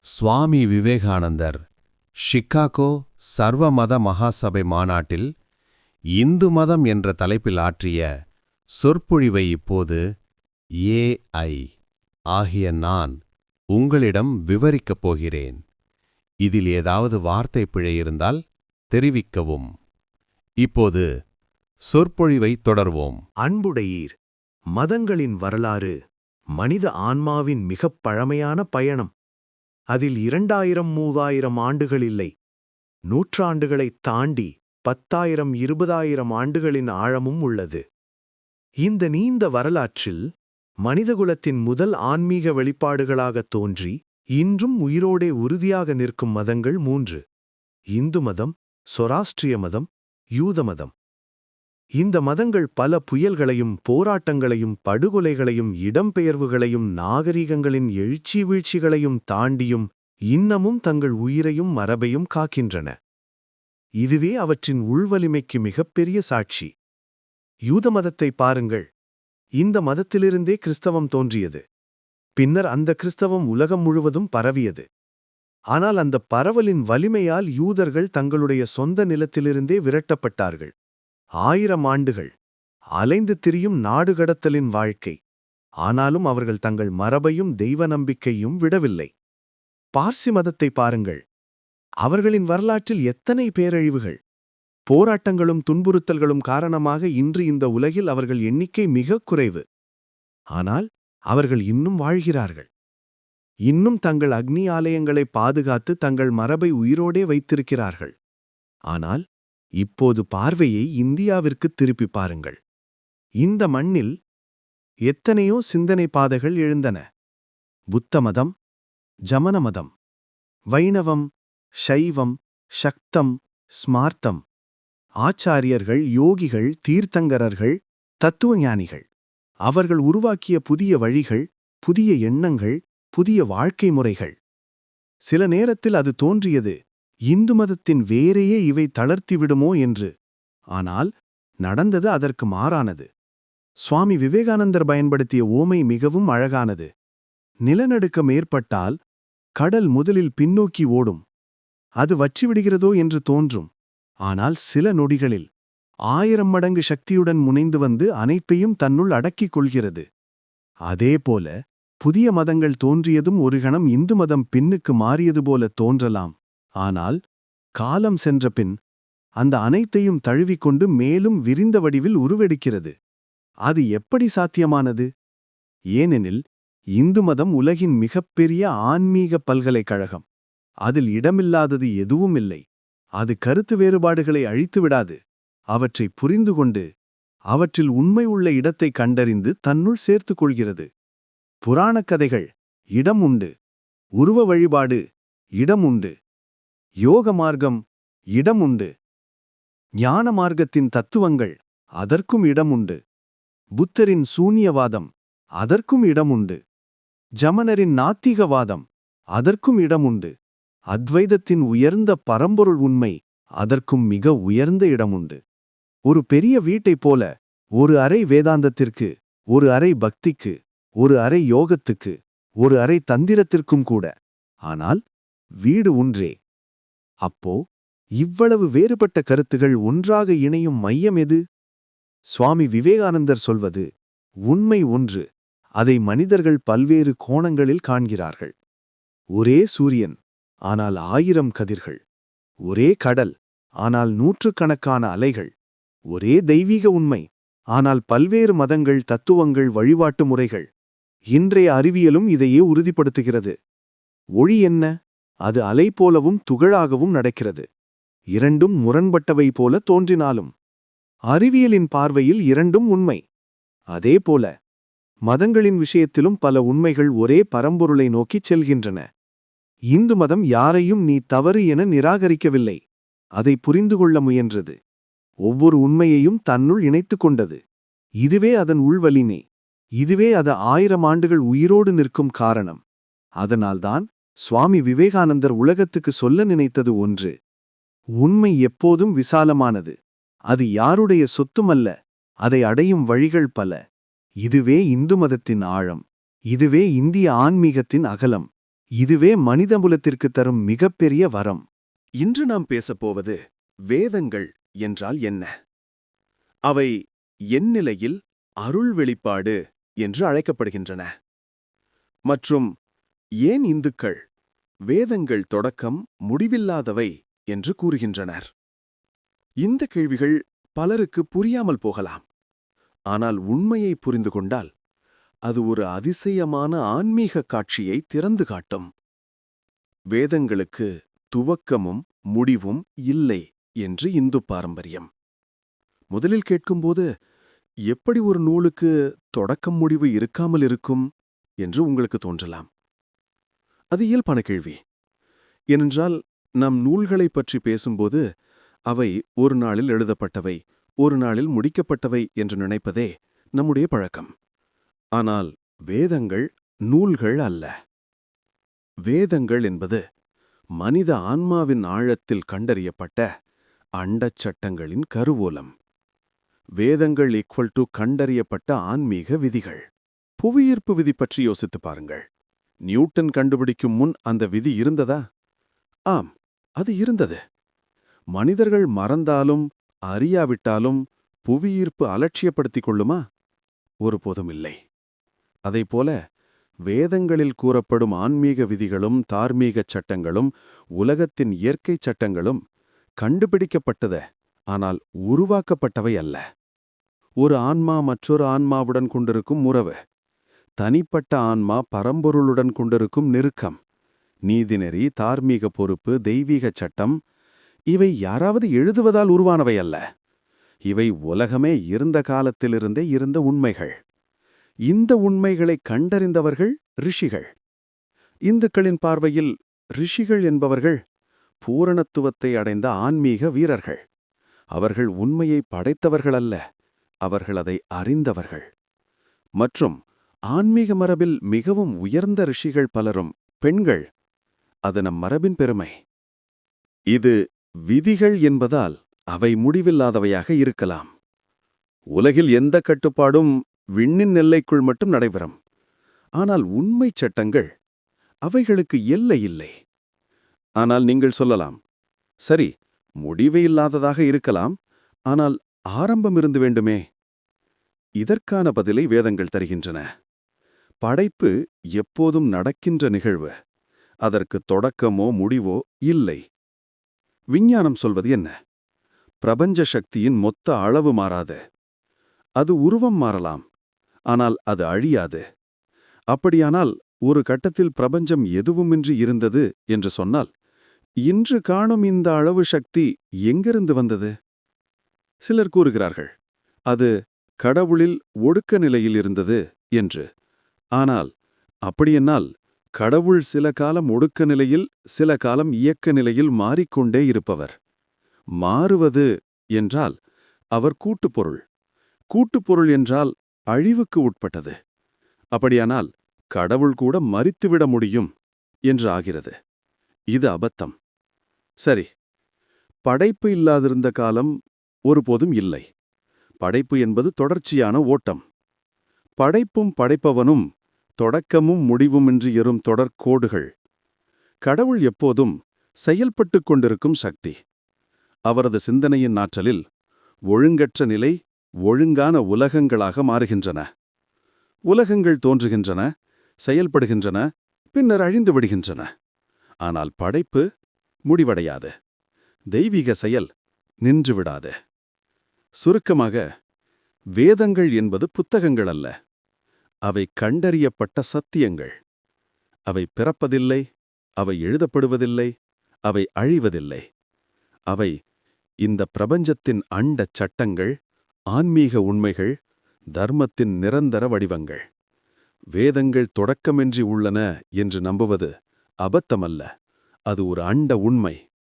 சுவாமி விவேகானந்தர் Chicago சர்வமத மகாசபை மாநாட்டில் இந்து மதம் என்ற தலைப்பில் ஆற்றிய சொற்பொழிவை இப்போது ஏஐ ஆகிய நான் உங்களிடம் விவரிக்கப் போகிறேன். இதில் ஏதாவது வார்த்தை பிழை இருந்தால் தெரிவிக்கவும். இப்போது சொற்பொழிவை தொடர்வோம். அன்புடையீர், மதங்களின் வரலாறு மனித ஆன்மாவின் மிகப் பழமையான பயணம். அதில் 2000-3000 ஆண்டுகள் இல்லை, நூற்றாண்டுகளைத் தாண்டி 10,000-20,000 ஆண்டுகளின் ஆழமும் உள்ளது. இந்த நீண்ட வரலாற்றில் மனிதகுலத்தின் முதல் ஆன்மீக வெளிப்பாடுகளாகத் தோன்றி இன்றும் உயிரோடே உறுதியாக நிற்கும் மதங்கள் 3: இந்து மதம், சொராஸ்ட்ரிய மதம், யூத மதம். இந்த மதங்கள் பல புயல்களையும் போராட்டங்களையும் படுகொலைகளையும் இடம்பெயர்வுகளையும் நாகரிகங்களின் எழுச்சி வீழ்ச்சிகளையும் தாண்டியும் இன்னமும் தங்கள் உயிரையும் மரபையும் காக்கின்றன. இதுவே அவற்றின் உள்வலிமைக்கு மிகப்பெரிய சாட்சி. யூத மதத்தை பாருங்கள். இந்த மதத்திலிருந்தே கிறிஸ்தவம் தோன்றியது. பின்னர் அந்த கிறிஸ்தவம் உலகம் முழுவதும் பரவியது. ஆனால் அந்த பரவலின் வலிமையால் யூதர்கள் தங்களுடைய சொந்த நிலத்திலிருந்தே விரட்டப்பட்டார்கள். 1000 ஆண்டுகள் அலைந்து திரியும் நாடுகடத்தலின் வாழ்க்கை. ஆனாலும் அவர்கள் தங்கள் மரபையும் தெய்வ நம்பிக்கையும் விடவில்லை. பார்சி மதத்தை பாருங்கள். அவர்களின் வரலாற்றில் எத்தனை பேரழிவுகள், போராட்டங்களும் துன்புறுத்தல்களும் காரணமாக இன்று இந்த உலகில் அவர்கள் எண்ணிக்கை மிகக் குறைவு. ஆனால் அவர்கள் இன்னும் வாழ்கிறார்கள். இன்னும் தங்கள் அக்னி ஆலயங்களை பாதுகாத்து தங்கள் மரபை உயிரோடே வைத்திருக்கிறார்கள். ஆனால் இப்போது பார்வையை இந்தியாவிற்கு திருப்பி பாருங்கள். இந்த மண்ணில் எத்தனையோ சிந்தனை பாதைகள் எழுந்தன. புத்த மதம், ஜமன மதம், வைணவம், சைவம், சக்தம், ஸ்மார்த்தம். ஆச்சாரியர்கள், யோகிகள், தீர்த்தங்கரர்கள், தத்துவஞானிகள். அவர்கள் உருவாக்கிய புதிய வழிகள், புதிய எண்ணங்கள், புதிய வாழ்க்கை முறைகள். சில நேரத்தில் அது தோன்றியது இந்து மதத்தின் வேரையே இவை தளர்த்திவிடுமோ என்று. ஆனால் நடந்தது அதற்கு மாறானது. சுவாமி விவேகானந்தர் பயன்படுத்திய ஓமை மிகவும் அழகானது. நிலநடுக்கம் ஏற்பட்டால் கடல் முதலில் பின்னோக்கி ஓடும். அது வற்றிவிடுகிறதோ என்று தோன்றும். ஆனால் சில நொடிகளில் 1000 மடங்கு சக்தியுடன் முனைந்து வந்து அனைத்தையும் தன்னுள் அடக்கிக் கொள்கிறது. அதேபோல புதிய மதங்கள் தோன்றியதும் ஒரு கணம் இந்து மதம் பின்னுக்கு மாறியது போல தோன்றலாம். ஆனால் காலம் சென்றபின் அந்த அனைத்தையும் தழுவிக்கொண்டு மேலும் விரிந்த வடிவில் உருவெடுக்கிறது. அது எப்படி சாத்தியமானது? ஏனெனில் இந்து மதம் உலகின் மிகப்பெரிய ஆன்மீக பல்கலைக்கழகம். அதில் இடமில்லாதது எதுவும் இல்லை. அது கருத்து வேறுபாடுகளை அழித்துவிடாது. அவற்றை புரிந்து கொண்டு அவற்றில் உண்மை உள்ள இடத்தை கண்டறிந்து தன்னுள் சேர்த்துக் கொள்கிறது. புராணக் கதைகள் இடம் உண்டு, உருவ வழிபாடு இடம் உண்டு, யோக மார்க்கம் இடம் உண்டு, ஞான மார்க்கத்தின் தத்துவங்கள் அதற்கும் இடம் உண்டு, புத்தரின் சூன்யவாதம் அதற்கும் இடம் உண்டு, ஜமனரின் நாத்திகவாதம் அதற்கும் இடம் உண்டு, அத்வைதத்தின் உயர்ந்த பரம்பொருள் உண்மை அதற்கும் மிக உயர்ந்த இடம் உண்டு. ஒரு பெரிய வீட்டைப் போல ஒரு அறை வேதாந்தத்திற்கு, ஒரு அறை பக்திக்கு, ஒரு அறை யோகத்துக்கு, ஒரு அறை தந்திரத்திற்கும் கூட. ஆனால் வீடு ஒன்றே. அப்போ இவ்வளவு வேறுபட்ட கருத்துகள் ஒன்றாக இணையும் மையம் எது? சுவாமி விவேகானந்தர் சொல்வது உண்மை ஒன்று. அதை மனிதர்கள் பல்வேறு கோணங்களில் காண்கிறார்கள். ஒரே சூரியன், ஆனால் 1000 கதிர்கள். ஒரே கடல், ஆனால் நூற்றுக்கணக்கான அலைகள். ஒரே தெய்வீக உண்மை, ஆனால் பல்வேறு மதங்கள், தத்துவங்கள், வழிபாட்டு முறைகள். இன்றைய அறிவியலும் இதையே உறுதிப்படுத்துகிறது. ஒளி என்ன? அது அலை போலவும் துகளாகவும் நடக்கிறது. இரண்டும் முரண்பட்டவை போல தோன்றினாலும் அறிவியலின் பார்வையில் இரண்டும் உண்மை. அதேபோல மதங்களின் விஷயத்திலும் பல உண்மைகள் ஒரே பரம்பொருளை நோக்கிச் செல்கின்றன. இந்து மதம் யாரையும் நீ தவறு என நிராகரிக்கவில்லை. அதை புரிந்து கொள்ள முயன்றது. ஒவ்வொரு உண்மையையும் தன்னுள் இணைத்துக் கொண்டது. இதுவே அதன் உள்வலிமை. இதுவே அது 1000 ஆண்டுகள் உயிரோடு நிற்கும் காரணம். அதனால்தான் சுவாமி விவேகானந்தர் உலகத்துக்கு சொல்ல நினைத்தது ஒன்று: உண்மை எப்போதும் விசாலமானது. அது யாருடைய சொத்துமல்ல, அதை அடையும் வழிகள் பல. இதுவே இந்து மதத்தின் ஆழம். இதுவே இந்திய ஆன்மீகத்தின் அகலம். இதுவே மனிதகுலத்திற்கு தரும் மிகப்பெரிய வரம். இன்று நாம் பேசப்போவது வேதங்கள் என்றால் என்ன? அவை எந்நிலையில் அருள் வெளிப்பாடு என்று அழைக்கப்படுகின்றன. மற்றும் ஏன் இந்துக்கள் வேதங்கள் தொடக்கம் முடிவில்லாதவை என்று கூறுகின்றனர்? இந்த கேள்விகள் பலருக்கு புரியாமல் போகலாம். ஆனால் உண்மையை புரிந்து கொண்டால் அது ஒரு அதிசயமான ஆன்மீக காட்சியை திறந்து காட்டும். வேதங்களுக்கு துவக்கமும் முடிவும் இல்லை என்று இந்து பாரம்பரியம். முதலில் கேட்கும்போது எப்படி ஒரு நூலுக்கு தொடக்கம் முடிவு இருக்காமல் இருக்கும் என்று உங்களுக்கு தோன்றலாம். அது இயல்பான கேள்வி. ஏனென்றால் நம் நூல்களைப் பற்றி பேசும்போது அவை ஒரு நாளில் எழுதப்பட்டவை, ஒரு நாளில் முடிக்கப்பட்டவை என்று நினைப்பதே நம்முடைய பழக்கம். ஆனால் வேதங்கள் நூல்கள் அல்ல. வேதங்கள் என்பது மனித ஆன்மாவின் ஆழத்தில் கண்டறியப்பட்ட அண்டச் சட்டங்களின் கருவூலம். வேதங்கள் ஈக்குவல் டு கண்டறியப்பட்ட ஆன்மீக விதிகள். புவியீர்ப்பு விதி பற்றி யோசித்துப் பாருங்கள். நியூட்டன் கண்டுபிடிக்கும் முன் அந்த விதி இருந்ததா? ஆம், அது இருந்தது. மனிதர்கள் மறந்தாலும் அறியாவிட்டாலும் புவியீர்ப்பு அலட்சியப்படுத்திக் கொள்ளுமா? ஒருபோதும் இல்லை. அதைப்போல வேதங்களில் கூறப்படும் ஆன்மீக விதிகளும் தார்மீகச் சட்டங்களும் உலகத்தின் இயற்கைச் சட்டங்களும் கண்டுபிடிக்கப்பட்டத, ஆனால் உருவாக்கப்பட்டவை அல்ல. ஒரு ஆன்மா மற்றொரு ஆன்மாவுடன் கொண்டிருக்கும் உறவு, தனிப்பட்ட ஆன்மா பரம்பொருளுடன் கொண்டிருக்கும் நெருக்கம், நீதிநெறி, தார்மீக பொறுப்பு, தெய்வீகச் சட்டம், இவை யாராவது எழுதுவதால் உருவானவை அல்ல. இவை உலகமே இருந்த காலத்திலிருந்தே இருந்த உண்மைகள். இந்த உண்மைகளை கண்டறிந்தவர்கள் ரிஷிகள். இந்துக்களின் பார்வையில் ரிஷிகள் என்பவர்கள் பூரணத்துவத்தை அடைந்த ஆன்மீக வீரர்கள். அவர்கள் உண்மையை படைத்தவர்கள் அல்ல, அவர்கள் அதை அறிந்தவர்கள். மற்றும் ஆன்மீக மரபில் மிகவும் உயர்ந்த ரிஷிகள் பலரும் பெண்கள். அது நம் மரபின் பெருமை. இது விதிகள் என்பதால் அவை முடிவில்லாதவையாக இருக்கலாம். உலகில் எந்த கட்டுப்பாடும் விண்ணின் எல்லைக்குள் மட்டும் நடைபெறும். ஆனால் உண்மைச் சட்டங்கள், அவைகளுக்கு எல்லை இல்லை. ஆனால் நீங்கள் சொல்லலாம், சரி, முடிவே இல்லாததாக இருக்கலாம், ஆனால் ஆரம்பம் இருந்து வேண்டுமே. இதற்கான பதிலை வேதங்கள் தருகின்றன. படைப்பு எப்போதும் நடக்கின்ற நிகழ்வு. அதற்கு தொடக்கமோ முடிவோ இல்லை. விஞ்ஞானம் சொல்வது என்ன? பிரபஞ்ச சக்தியின் மொத்த அளவு மாறாது. அது உருவம் மாறலாம், ஆனால் அது அழியாது. அப்படியானால் ஒரு கட்டத்தில் பிரபஞ்சம் எதுவுமின்றி இருந்தது என்று சொன்னால், இன்று காணும் இந்த அளவு சக்தி எங்கிருந்து வந்தது? சிலர் கூறுகிறார்கள், அது கடவுளில் ஒடுக்க நிலையில் இருந்தது என்று. ஆனால் அப்படியென்னால் கடவுள் சில காலம் ஒடுக்க நிலையில், சில காலம் இயக்க நிலையில் மாறிக்கொண்டே இருப்பவர். மாறுவது என்றால் அவர் கூட்டுப்பொருள். கூட்டுப்பொருள் என்றால் அழிவுக்கு உட்பட்டது. அப்படியானால் கடவுள் கூட மரித்துவிட முடியும் என்று ஆகிறது. இது அபத்தம். சரி, படைப்பு இல்லாதிருந்த காலம் ஒருபோதும் இல்லை. படைப்பு என்பது தொடர்ச்சியான ஓட்டம். படைப்பும் படைப்பவனும் தொடக்கமும் முடிவுமின்றி எறும் தொடர்கோடுகள். கடவுள் எப்போதும் செயல்பட்டுக் கொண்டிருக்கும் சக்தி. அவரது சிந்தனையின் ஆற்றலில் ஒழுங்கற்ற நிலை ஒழுங்கான உலகங்களாக மாறுகின்றன. உலகங்கள் தோன்றுகின்றன, செயல்படுகின்றன, பின்னர் அழிந்து விடுகின்றன. ஆனால் படைப்பு முடிவடையாது. தெய்வீக செயல் நின்றுவிடாது. சுருக்கமாக, வேதங்கள் என்பது புத்தகங்கள் அல்ல. அவை கண்டறியப்பட்ட சத்தியங்கள். அவை பிறப்பதில்லை, அவை எழுதப்படுவதில்லை, அவை அழிவதில்லை. அவை இந்த பிரபஞ்சத்தின் அண்டச் சட்டங்கள், ஆன்மீக உண்மைகள், தர்மத்தின் நிரந்தர வடிவங்கள். வேதங்கள் தொடக்கமின்றி உள்ளன என்று நம்புவது அபத்தமல்ல, அது ஒரு அண்ட உண்மை.